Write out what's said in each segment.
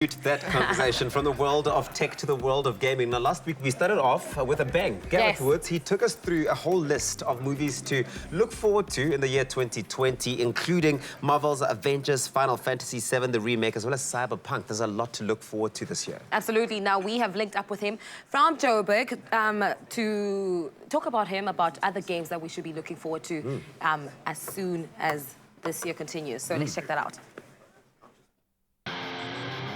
That conversation from the world of tech to the world of gaming. Now, last week we started off with a bang. Gareth Woods, he took us through a whole list of movies to look forward to in the year 2020, including Marvel's Avengers, Final Fantasy VII, the remake, as well as Cyberpunk. There's a lot to look forward to this year. Absolutely. Now, we have linked up with him from Joburg to talk about other games that we should be looking forward to as soon as this year continues. So let's check that out.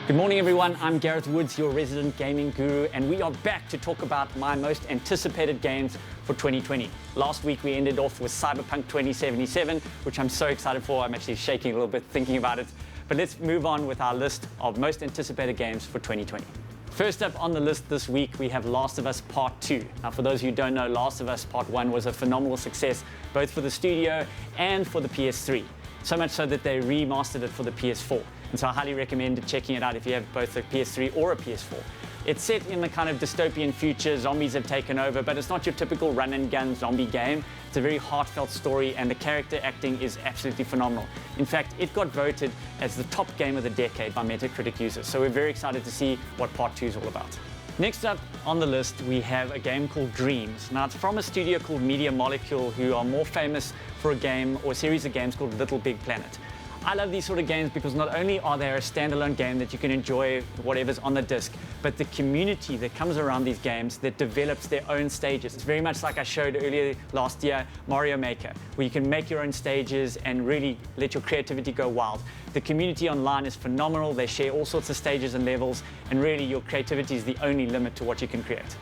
Good morning, everyone. I'm Gareth Woods, your resident gaming guru, and we are back to talk about my most anticipated games for 2020. Last week, we ended off with Cyberpunk 2077, which I'm so excited for. I'm actually shaking a little bit thinking about it. But let's move on with our list of most anticipated games for 2020. First up on the list this week, we have Last of Us Part 2. Now, for those who don't know, Last of Us Part 1 was a phenomenal success, both for the studio and for the PS3. So much so that they remastered it for the PS4. And so I highly recommend checking it out if you have both a PS3 or a PS4. It's set in the kind of dystopian future, zombies have taken over, but it's not your typical run-and-gun zombie game. It's a very heartfelt story, and the character acting is absolutely phenomenal. In fact, it got voted as the top game of the decade by Metacritic users, so we're very excited to see what Part 2 is all about. Next up on the list, we have a game called Dreams. Now, it's from a studio called Media Molecule, who are more famous for a game or a series of games called Little Big Planet. I love these sort of games because not only are they a standalone game that you can enjoy whatever's on the disc, but the community that comes around these games that develops their own stages. It's very much like I showed earlier last year, Mario Maker, where you can make your own stages and really let your creativity go wild. The community online is phenomenal. They share all sorts of stages and levels, and really your creativity is the only limit to what you can create.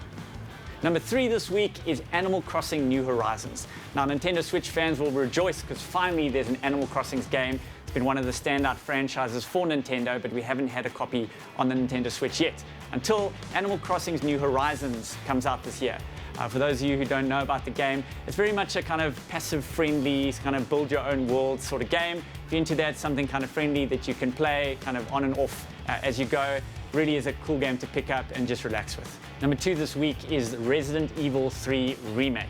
Number 3 this week is Animal Crossing New Horizons. Now, Nintendo Switch fans will rejoice because finally there's an Animal Crossing game. It's been one of the standout franchises for Nintendo, but we haven't had a copy on the Nintendo Switch yet, until Animal Crossing's New Horizons comes out this year. For those of you who don't know about the game, it's very much a kind of passive-friendly, kind of build-your-own-world sort of game. If you're into that, something kind of friendly that you can play kind of on and off as you go. Really is a cool game to pick up and just relax with. Number 2 this week is Resident Evil 3 Remake.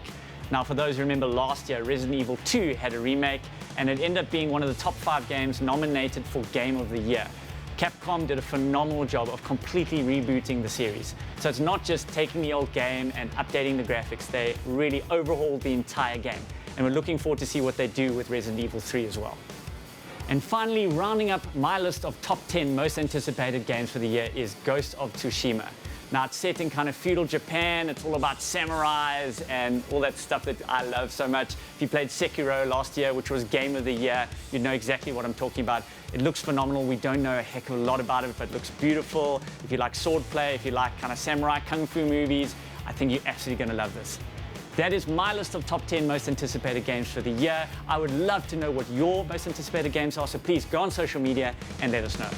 Now, for those who remember last year, Resident Evil 2 had a remake, and it ended up being one of the top 5 games nominated for Game of the Year. Capcom did a phenomenal job of completely rebooting the series. So it's not just taking the old game and updating the graphics, they really overhauled the entire game. And we're looking forward to see what they do with Resident Evil 3 as well. And finally, rounding up my list of top 10 most anticipated games for the year is Ghost of Tsushima. Now, it's set in kind of feudal Japan. It's all about samurais and all that stuff that I love so much. If you played Sekiro last year, which was Game of the Year, you'd know exactly what I'm talking about. It looks phenomenal. We don't know a heck of a lot about it, but it looks beautiful. If you like swordplay, if you like kind of samurai kung fu movies, I think you're absolutely going to love this. That is my list of top 10 most anticipated games for the year. I would love to know what your most anticipated games are, so please go on social media and let us know.